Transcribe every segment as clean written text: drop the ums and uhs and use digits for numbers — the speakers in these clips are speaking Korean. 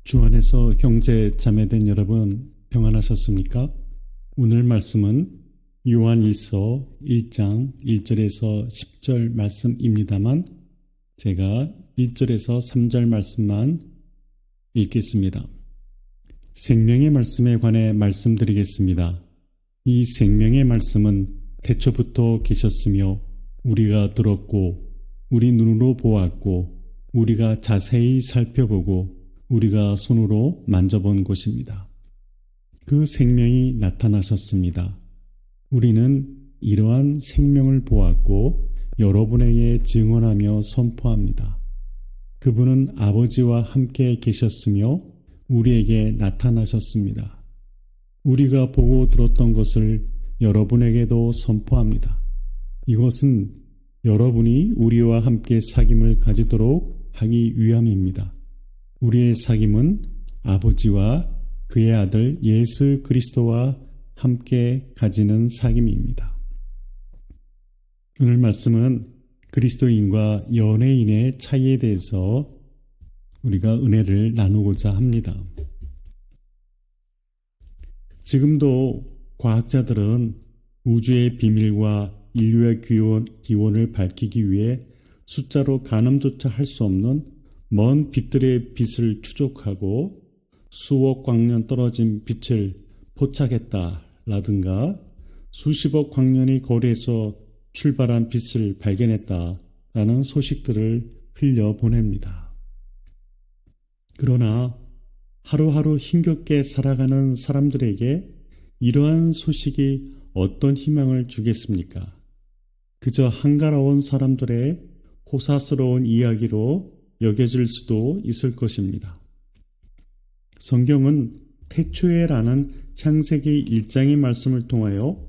주 안에서 형제 자매된 여러분 평안하셨습니까? 오늘 말씀은 요한일서 1장 1절에서 10절 말씀입니다만 제가 1절에서 3절 말씀만 읽겠습니다. 생명의 말씀에 관해 말씀드리겠습니다. 이 생명의 말씀은 태초부터 계셨으며 우리가 들었고 우리 눈으로 보았고 우리가 자세히 살펴보고 우리가 손으로 만져본 것입니다. 그 생명이 나타나셨습니다. 우리는 이러한 생명을 보았고 여러분에게 증언하며 선포합니다. 그분은 아버지와 함께 계셨으며 우리에게 나타나셨습니다. 우리가 보고 들었던 것을 여러분에게도 선포합니다. 이것은 여러분이 우리와 함께 사귐을 가지도록 하기 위함입니다. 우리의 사귐은 아버지와 그의 아들 예수 그리스도와 함께 가지는 사귐입니다. 오늘 말씀은 그리스도인과 연예인의 차이에 대해서 우리가 은혜를 나누고자 합니다. 지금도 과학자들은 우주의 비밀과 인류의 기원을 밝히기 위해 숫자로 가늠조차 할 수 없는 먼 빛들의 빛을 추적하고 수억 광년 떨어진 빛을 포착했다라든가 수십억 광년의 거리에서 출발한 빛을 발견했다라는 소식들을 흘려보냅니다. 그러나 하루하루 힘겹게 살아가는 사람들에게 이러한 소식이 어떤 희망을 주겠습니까? 그저 한가로운 사람들의 호사스러운 이야기로 여겨질 수도 있을 것입니다. 성경은 태초에라는 창세기 1장의 말씀을 통하여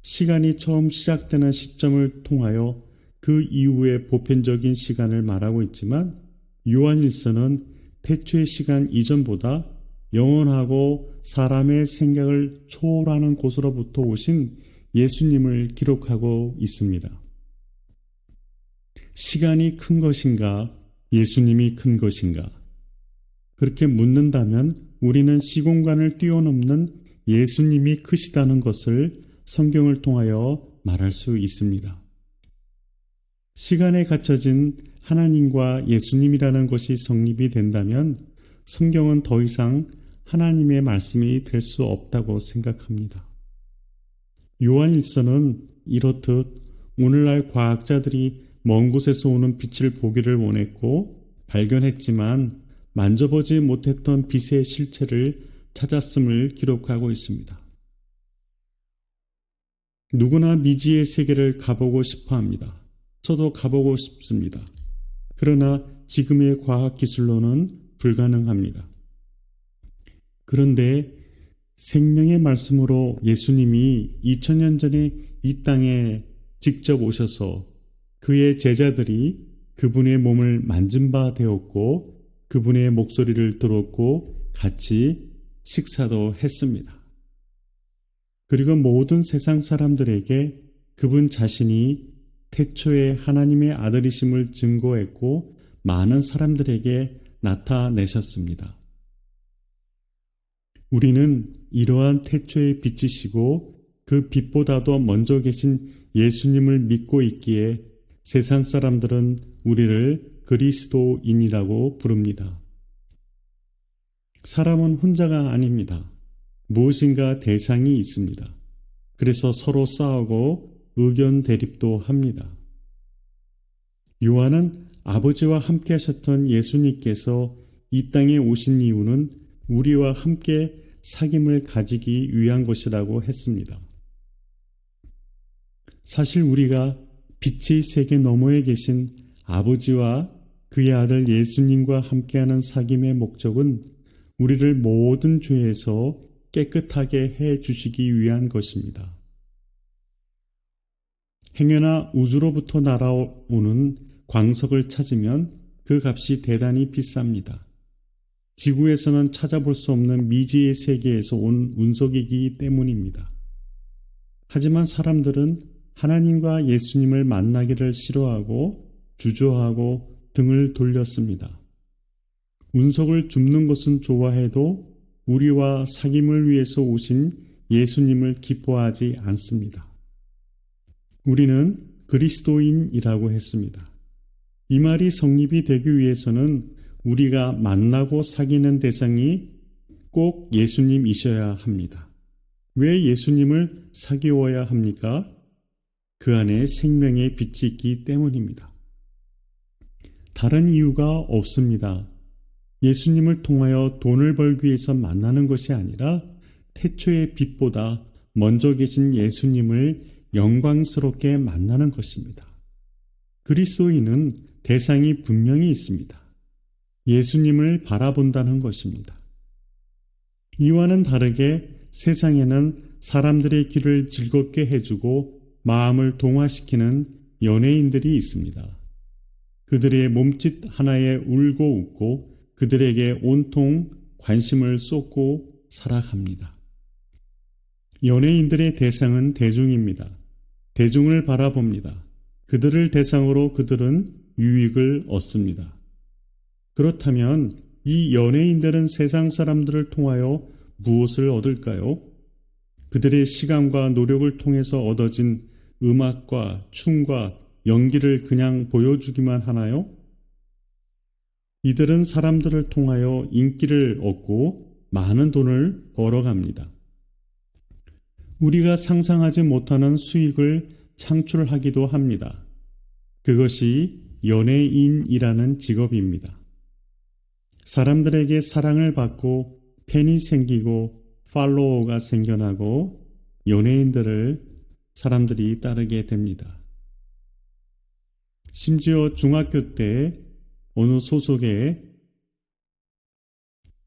시간이 처음 시작되는 시점을 통하여 그 이후의 보편적인 시간을 말하고 있지만 요한일서는 태초의 시간 이전보다 영원하고 사람의 생각을 초월하는 곳으로부터 오신 예수님을 기록하고 있습니다. 시간이 큰 것인가? 예수님이 큰 것인가? 그렇게 묻는다면 우리는 시공간을 뛰어넘는 예수님이 크시다는 것을 성경을 통하여 말할 수 있습니다. 시간에 갇혀진 하나님과 예수님이라는 것이 성립이 된다면 성경은 더 이상 하나님의 말씀이 될 수 없다고 생각합니다. 요한일서는 이렇듯 오늘날 과학자들이 먼 곳에서 오는 빛을 보기를 원했고 발견했지만 만져보지 못했던 빛의 실체를 찾았음을 기록하고 있습니다. 누구나 미지의 세계를 가보고 싶어 합니다. 저도 가보고 싶습니다. 그러나 지금의 과학기술로는 불가능합니다. 그런데 생명의 말씀으로 예수님이 2000년 전에 이 땅에 직접 오셔서 그의 제자들이 그분의 몸을 만진 바 되었고 그분의 목소리를 들었고 같이 식사도 했습니다. 그리고 모든 세상 사람들에게 그분 자신이 태초에 하나님의 아들이심을 증거했고 많은 사람들에게 나타내셨습니다. 우리는 이러한 태초의 빛이시고 그 빛보다도 먼저 계신 예수님을 믿고 있기에 세상 사람들은 우리를 그리스도인이라고 부릅니다. 사람은 혼자가 아닙니다. 무엇인가 대상이 있습니다. 그래서 서로 싸우고 의견 대립도 합니다. 요한은 아버지와 함께 하셨던 예수님께서 이 땅에 오신 이유는 우리와 함께 사귐을 가지기 위한 것이라고 했습니다. 사실 우리가 빛의 세계 너머에 계신 아버지와 그의 아들 예수님과 함께하는 사귐의 목적은 우리를 모든 죄에서 깨끗하게 해 주시기 위한 것입니다. 행여나 우주로부터 날아오는 광석을 찾으면 그 값이 대단히 비쌉니다. 지구에서는 찾아볼 수 없는 미지의 세계에서 온 운석이기 때문입니다. 하지만 사람들은 하나님과 예수님을 만나기를 싫어하고 주저하고 등을 돌렸습니다. 운석을 줍는 것은 좋아해도 우리와 사귐을 위해서 오신 예수님을 기뻐하지 않습니다. 우리는 그리스도인이라고 했습니다. 이 말이 성립이 되기 위해서는 우리가 만나고 사귀는 대상이 꼭 예수님이셔야 합니다. 왜 예수님을 사귀어야 합니까? 그 안에 생명의 빛이 있기 때문입니다. 다른 이유가 없습니다. 예수님을 통하여 돈을 벌기 위해서 만나는 것이 아니라 태초의 빛보다 먼저 계신 예수님을 영광스럽게 만나는 것입니다. 그리스도인은 대상이 분명히 있습니다. 예수님을 바라본다는 것입니다. 이와는 다르게 세상에는 사람들의 길을 즐겁게 해주고 마음을 동화시키는 연예인들이 있습니다. 그들의 몸짓 하나에 울고 웃고 그들에게 온통 관심을 쏟고 살아갑니다. 연예인들의 대상은 대중입니다. 대중을 바라봅니다. 그들을 대상으로 그들은 유익을 얻습니다. 그렇다면 이 연예인들은 세상 사람들을 통하여 무엇을 얻을까요? 그들의 시간과 노력을 통해서 얻어진 음악과 춤과 연기를 그냥 보여주기만 하나요? 이들은 사람들을 통하여 인기를 얻고 많은 돈을 벌어갑니다. 우리가 상상하지 못하는 수익을 창출하기도 합니다. 그것이 연예인이라는 직업입니다. 사람들에게 사랑을 받고 팬이 생기고 팔로워가 생겨나고 연예인들을 사람들이 따르게 됩니다. 심지어 중학교 때 어느 소속의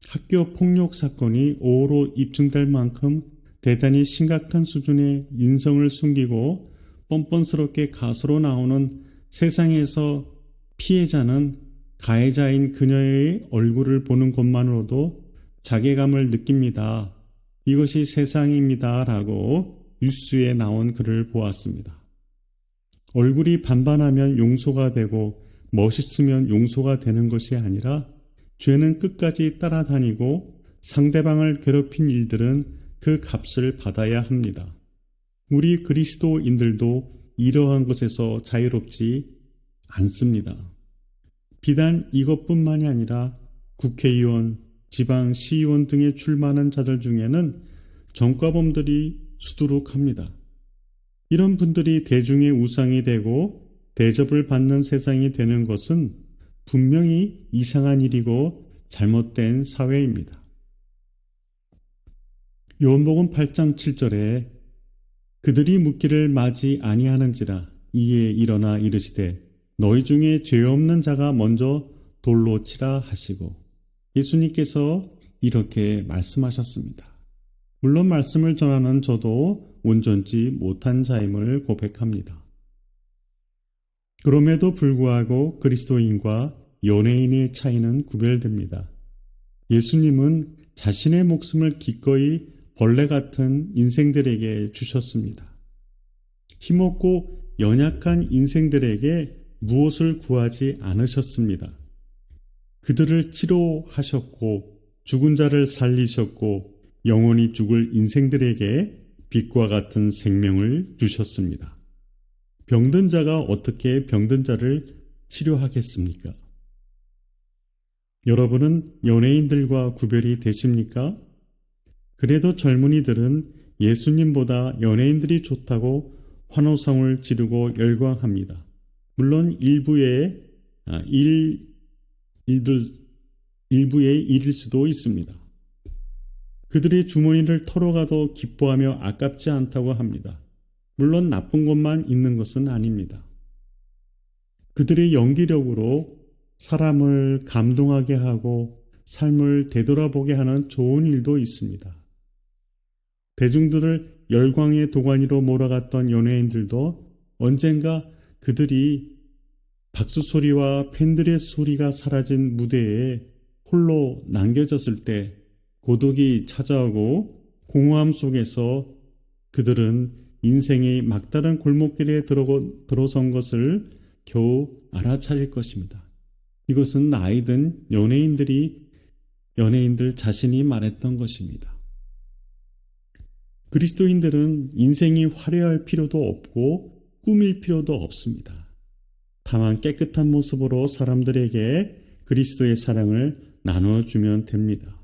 학교 폭력 사건이 5호로 입증될 만큼 대단히 심각한 수준의 인성을 숨기고 뻔뻔스럽게 가수로 나오는 세상에서 피해자는 가해자인 그녀의 얼굴을 보는 것만으로도 자괴감을 느낍니다. 이것이 세상입니다. 라고 뉴스에 나온 글을 보았습니다. 얼굴이 반반하면 용서가 되고 멋있으면 용서가 되는 것이 아니라 죄는 끝까지 따라다니고 상대방을 괴롭힌 일들은 그 값을 받아야 합니다. 우리 그리스도인들도 이러한 것에서 자유롭지 않습니다. 비단 이것뿐만이 아니라 국회의원, 지방시의원 등에 출마하는 자들 중에는 전과범들이 수두룩합니다. 이런 분들이 대중의 우상이 되고 대접을 받는 세상이 되는 것은 분명히 이상한 일이고 잘못된 사회입니다. 요한복음 8장 7절에 그들이 묻기를 마지 아니하는지라 이에 일어나 이르시되 너희 중에 죄 없는 자가 먼저 돌로 치라 하시고 예수님께서 이렇게 말씀하셨습니다. 물론 말씀을 전하는 저도 온전치 못한 자임을 고백합니다. 그럼에도 불구하고 그리스도인과 연예인의 차이는 구별됩니다. 예수님은 자신의 목숨을 기꺼이 벌레 같은 인생들에게 주셨습니다. 힘없고 연약한 인생들에게 무엇을 구하지 않으셨습니다. 그들을 치료하셨고 죽은 자를 살리셨고 영원히 죽을 인생들에게 빛과 같은 생명을 주셨습니다. 병든 자가 어떻게 병든 자를 치료하겠습니까? 여러분은 연예인들과 구별이 되십니까? 그래도 젊은이들은 예수님보다 연예인들이 좋다고 환호성을 지르고 열광합니다. 물론 일부의 일일 수도 있습니다. 그들의 주머니를 털어가도 기뻐하며 아깝지 않다고 합니다. 물론 나쁜 것만 있는 것은 아닙니다. 그들의 연기력으로 사람을 감동하게 하고 삶을 되돌아보게 하는 좋은 일도 있습니다. 대중들을 열광의 도가니로 몰아갔던 연예인들도 언젠가 그들이 박수 소리와 팬들의 소리가 사라진 무대에 홀로 남겨졌을 때 고독이 찾아오고 공허함 속에서 그들은 인생의 막다른 골목길에 들어선 것을 겨우 알아차릴 것입니다. 이것은 나이든 연예인들이 연예인들 자신이 말했던 것입니다. 그리스도인들은 인생이 화려할 필요도 없고 꾸밀 필요도 없습니다. 다만 깨끗한 모습으로 사람들에게 그리스도의 사랑을 나눠주면 됩니다.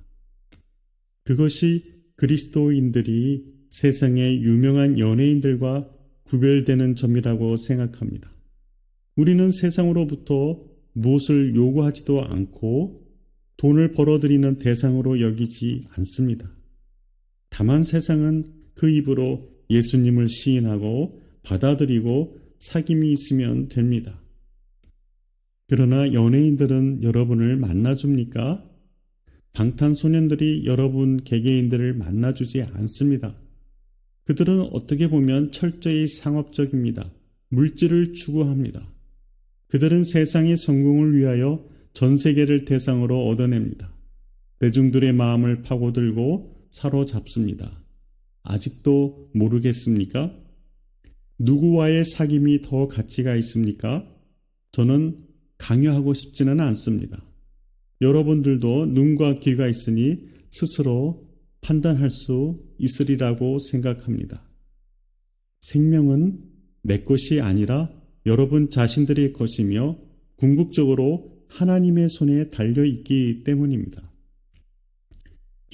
그것이 그리스도인들이 세상의 유명한 연예인들과 구별되는 점이라고 생각합니다. 우리는 세상으로부터 무엇을 요구하지도 않고 돈을 벌어들이는 대상으로 여기지 않습니다. 다만 세상은 그 입으로 예수님을 시인하고 받아들이고 사귐이 있으면 됩니다. 그러나 연예인들은 여러분을 만나줍니까? 방탄소년들이 여러분 개개인들을 만나주지 않습니다. 그들은 어떻게 보면 철저히 상업적입니다. 물질을 추구합니다. 그들은 세상의 성공을 위하여 전 세계를 대상으로 얻어냅니다. 대중들의 마음을 파고들고 사로잡습니다. 아직도 모르겠습니까? 누구와의 사귐이 더 가치가 있습니까? 저는 강요하고 싶지는 않습니다. 여러분들도 눈과 귀가 있으니 스스로 판단할 수 있으리라고 생각합니다. 생명은 내 것이 아니라 여러분 자신들의 것이며 궁극적으로 하나님의 손에 달려있기 때문입니다.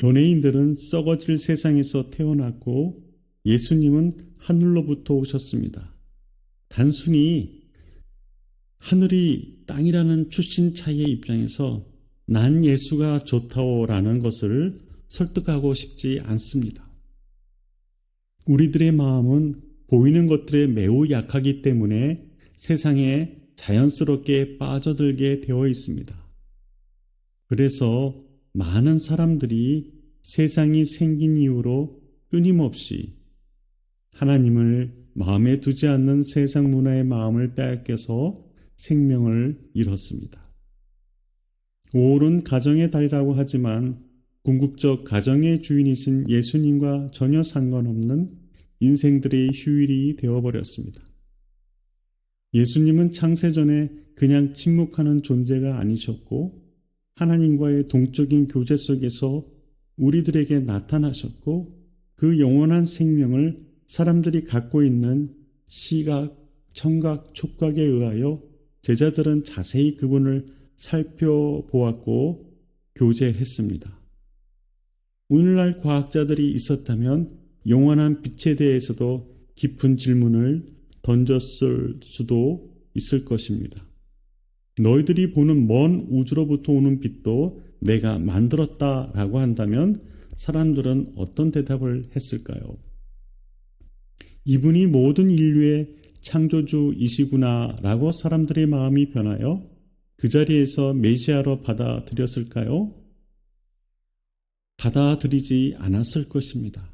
연예인들은 썩어질 세상에서 태어났고 예수님은 하늘로부터 오셨습니다. 단순히 하늘이 땅이라는 출신 차이의 입장에서 난 예수가 좋다오라는 것을 설득하고 싶지 않습니다. 우리들의 마음은 보이는 것들에 매우 약하기 때문에 세상에 자연스럽게 빠져들게 되어 있습니다. 그래서 많은 사람들이 세상이 생긴 이후로 끊임없이 하나님을 마음에 두지 않는 세상 문화의 마음을 빼앗겨서 생명을 잃었습니다. 5월은 가정의 달이라고 하지만 궁극적 가정의 주인이신 예수님과 전혀 상관없는 인생들의 휴일이 되어버렸습니다. 예수님은 창세전에 그냥 침묵하는 존재가 아니셨고 하나님과의 동적인 교제 속에서 우리들에게 나타나셨고 그 영원한 생명을 사람들이 갖고 있는 시각, 청각, 촉각에 의하여 제자들은 자세히 그분을 살펴보았고 교제했습니다. 오늘날 과학자들이 있었다면 영원한 빛에 대해서도 깊은 질문을 던졌을 수도 있을 것입니다. 너희들이 보는 먼 우주로부터 오는 빛도 내가 만들었다라고 한다면 사람들은 어떤 대답을 했을까요? 이분이 모든 인류의 창조주이시구나라고 사람들의 마음이 변하여 그 자리에서 메시아로 받아들였을까요? 받아들이지 않았을 것입니다.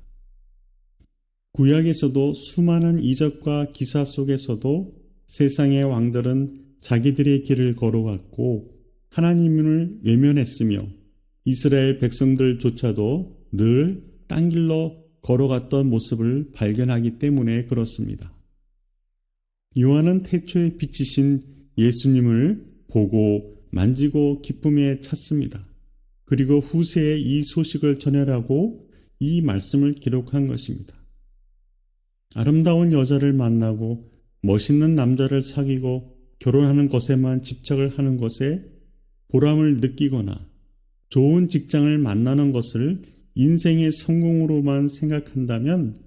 구약에서도 수많은 이적과 기사 속에서도 세상의 왕들은 자기들의 길을 걸어갔고 하나님을 외면했으며 이스라엘 백성들조차도 늘 딴 길로 걸어갔던 모습을 발견하기 때문에 그렇습니다. 요한은 태초에 빛이신 예수님을 보고 만지고 기쁨에 찼습니다. 그리고 후세에 이 소식을 전하라고 이 말씀을 기록한 것입니다. 아름다운 여자를 만나고 멋있는 남자를 사귀고 결혼하는 것에만 집착을 하는 것에 보람을 느끼거나 좋은 직장을 만나는 것을 인생의 성공으로만 생각한다면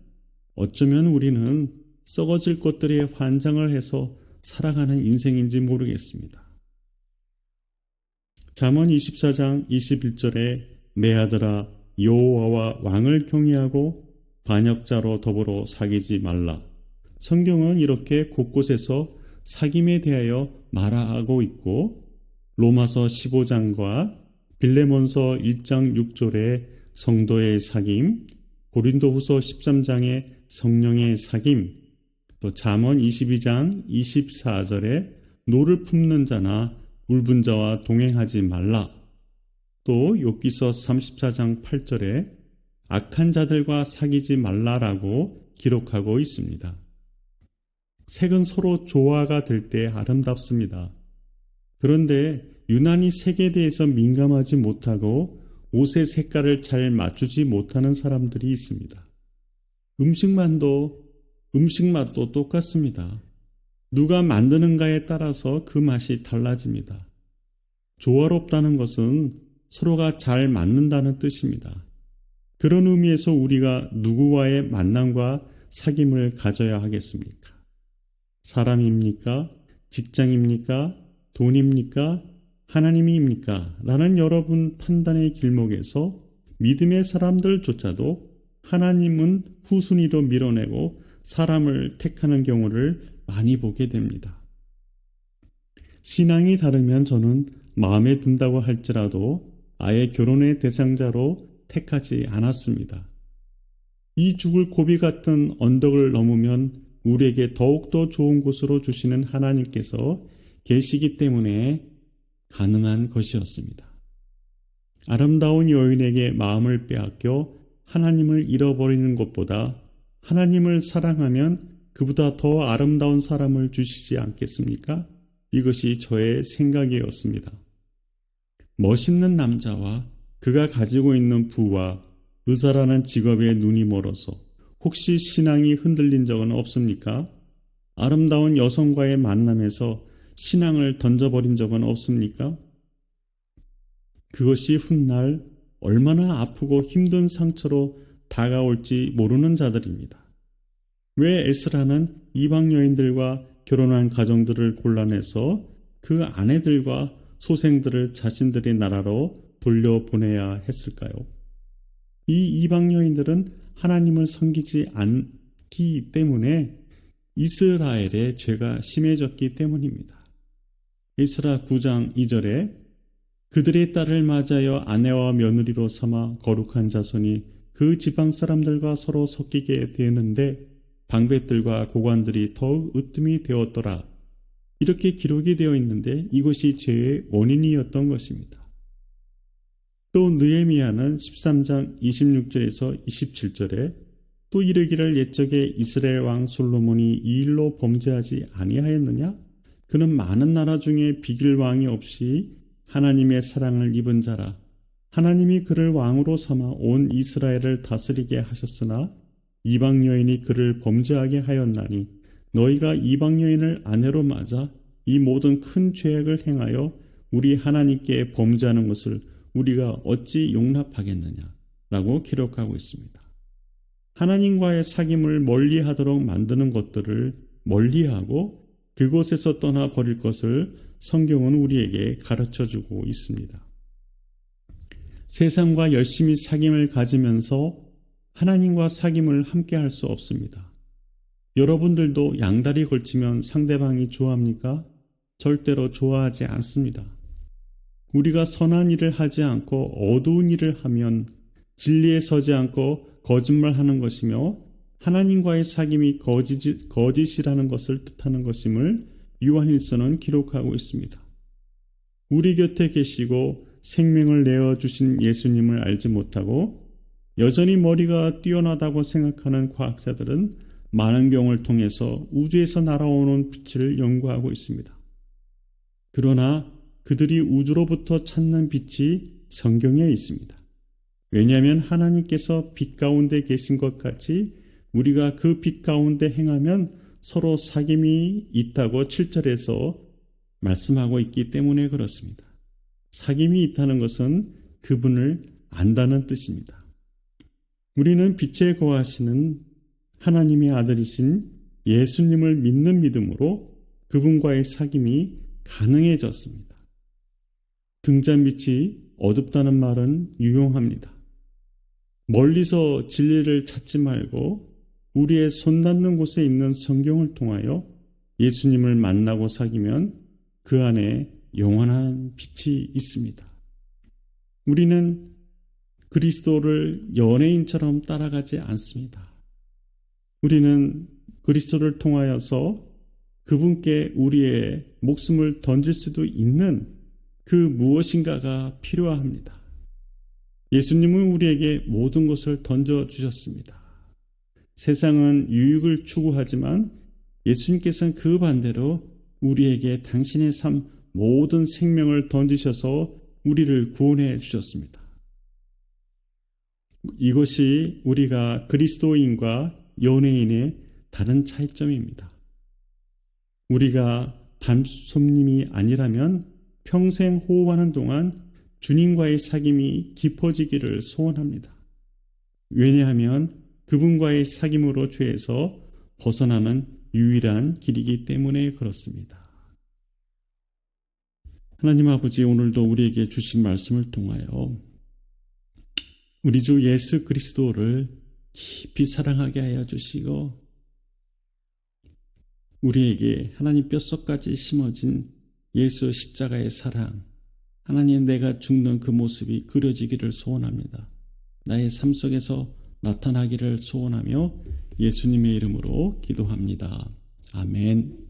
어쩌면 우리는 썩어질 것들에 환장을 해서 살아가는 인생인지 모르겠습니다. 잠언 24장 21절에 내 아들아 여호와와 왕을 경외하고 반역자로 더불어 사귀지 말라. 성경은 이렇게 곳곳에서 사귐에 대하여 말하고 있고 로마서 15장과 빌레몬서 1장 6절에 성도의 사귐, 고린도후서 13장의 성령의 사귐, 또 잠언 22장 24절에 노를 품는 자나 울분 자와 동행하지 말라. 또 욥기서 34장 8절에 악한 자들과 사귀지 말라라고 기록하고 있습니다. 색은 서로 조화가 될 때 아름답습니다. 그런데 유난히 색에 대해서 민감하지 못하고 옷의 색깔을 잘 맞추지 못하는 사람들이 있습니다. 음식 맛도 똑같습니다. 누가 만드는가에 따라서 그 맛이 달라집니다. 조화롭다는 것은 서로가 잘 맞는다는 뜻입니다. 그런 의미에서 우리가 누구와의 만남과 사귐을 가져야 하겠습니까? 사람입니까? 직장입니까? 돈입니까? 하나님입니까? 라는 여러분 판단의 길목에서 믿음의 사람들조차도 하나님은 후순위로 밀어내고 사람을 택하는 경우를 많이 보게 됩니다. 신앙이 다르면 저는 마음에 든다고 할지라도 아예 결혼의 대상자로 택하지 않았습니다. 이 죽을 고비 같은 언덕을 넘으면 우리에게 더욱더 좋은 곳으로 주시는 하나님께서 계시기 때문에 가능한 것이었습니다. 아름다운 여인에게 마음을 빼앗겨 하나님을 잃어버리는 것보다 하나님을 사랑하면 그보다 더 아름다운 사람을 주시지 않겠습니까? 이것이 저의 생각이었습니다. 멋있는 남자와 그가 가지고 있는 부와 의사라는 직업에 눈이 멀어서 혹시 신앙이 흔들린 적은 없습니까? 아름다운 여성과의 만남에서 신앙을 던져버린 적은 없습니까? 그것이 훗날 얼마나 아프고 힘든 상처로 다가올지 모르는 자들입니다. 왜 에스라는 이방 여인들과 결혼한 가정들을 골라내서 그 아내들과 소생들을 자신들의 나라로 돌려보내야 했을까요? 이 이방 여인들은 하나님을 섬기지 않기 때문에 이스라엘의 죄가 심해졌기 때문입니다. 에스라 9장 2절에 그들의 딸을 맞아여 아내와 며느리로 삼아 거룩한 자손이 그 지방 사람들과 서로 섞이게 되는데 방백들과 고관들이 더욱 으뜸이 되었더라. 이렇게 기록이 되어 있는데 이것이 죄의 원인이었던 것입니다. 또 느헤미야는 13장 26절에서 27절에 또 이르기를 옛적에 이스라엘 왕 솔로몬이 이 일로 범죄하지 아니하였느냐? 그는 많은 나라 중에 비길 왕이 없이 하나님의 사랑을 입은 자라. 하나님이 그를 왕으로 삼아 온 이스라엘을 다스리게 하셨으나 이방 여인이 그를 범죄하게 하였나니 너희가 이방 여인을 아내로 맞아 이 모든 큰 죄악을 행하여 우리 하나님께 범죄하는 것을 우리가 어찌 용납하겠느냐 라고 기록하고 있습니다. 하나님과의 사귐을 멀리하도록 만드는 것들을 멀리하고 그곳에서 떠나버릴 것을 성경은 우리에게 가르쳐주고 있습니다. 세상과 열심히 사귐을 가지면서 하나님과 사귐을 함께 할 수 없습니다. 여러분들도 양다리 걸치면 상대방이 좋아합니까? 절대로 좋아하지 않습니다. 우리가 선한 일을 하지 않고 어두운 일을 하면 진리에 서지 않고 거짓말하는 것이며 하나님과의 사귐이 거짓이라는 것을 뜻하는 것임을 요한일서는 기록하고 있습니다. 우리 곁에 계시고 생명을 내어주신 예수님을 알지 못하고 여전히 머리가 뛰어나다고 생각하는 과학자들은 만원경을 통해서 우주에서 날아오는 빛을 연구하고 있습니다. 그러나 그들이 우주로부터 찾는 빛이 성경에 있습니다. 왜냐하면 하나님께서 빛 가운데 계신 것 같이 우리가 그 빛 가운데 행하면 서로 사귐이 있다고 7절에서 말씀하고 있기 때문에 그렇습니다. 사귐이 있다는 것은 그분을 안다는 뜻입니다. 우리는 빛에 거하시는 하나님의 아들이신 예수님을 믿는 믿음으로 그분과의 사귐이 가능해졌습니다. 등잔빛이 어둡다는 말은 유용합니다. 멀리서 진리를 찾지 말고 우리의 손 닿는 곳에 있는 성경을 통하여 예수님을 만나고 사귀면 그 안에 영원한 빛이 있습니다. 우리는 그리스도를 연예인처럼 따라가지 않습니다. 우리는 그리스도를 통하여서 그분께 우리의 목숨을 던질 수도 있는 그 무엇인가가 필요합니다. 예수님은 우리에게 모든 것을 던져주셨습니다. 세상은 유익을 추구하지만 예수님께서는 그 반대로 우리에게 당신의 삶 모든 생명을 던지셔서 우리를 구원해 주셨습니다. 이것이 우리가 그리스도인과 연예인의 다른 차이점입니다. 우리가 담솜님이 아니라면 평생 호흡하는 동안 주님과의 사귐이 깊어지기를 소원합니다. 왜냐하면 그분과의 사귐으로 죄에서 벗어나는 유일한 길이기 때문에 그렇습니다. 하나님 아버지, 오늘도 우리에게 주신 말씀을 통하여 우리 주 예수 그리스도를 깊이 사랑하게 하여 주시고 우리에게 하나님 뼛속까지 심어진 예수 십자가의 사랑, 하나님 내가 죽는 그 모습이 그려지기를 소원합니다. 나의 삶 속에서 나타나기를 소원하며 예수님의 이름으로 기도합니다. 아멘.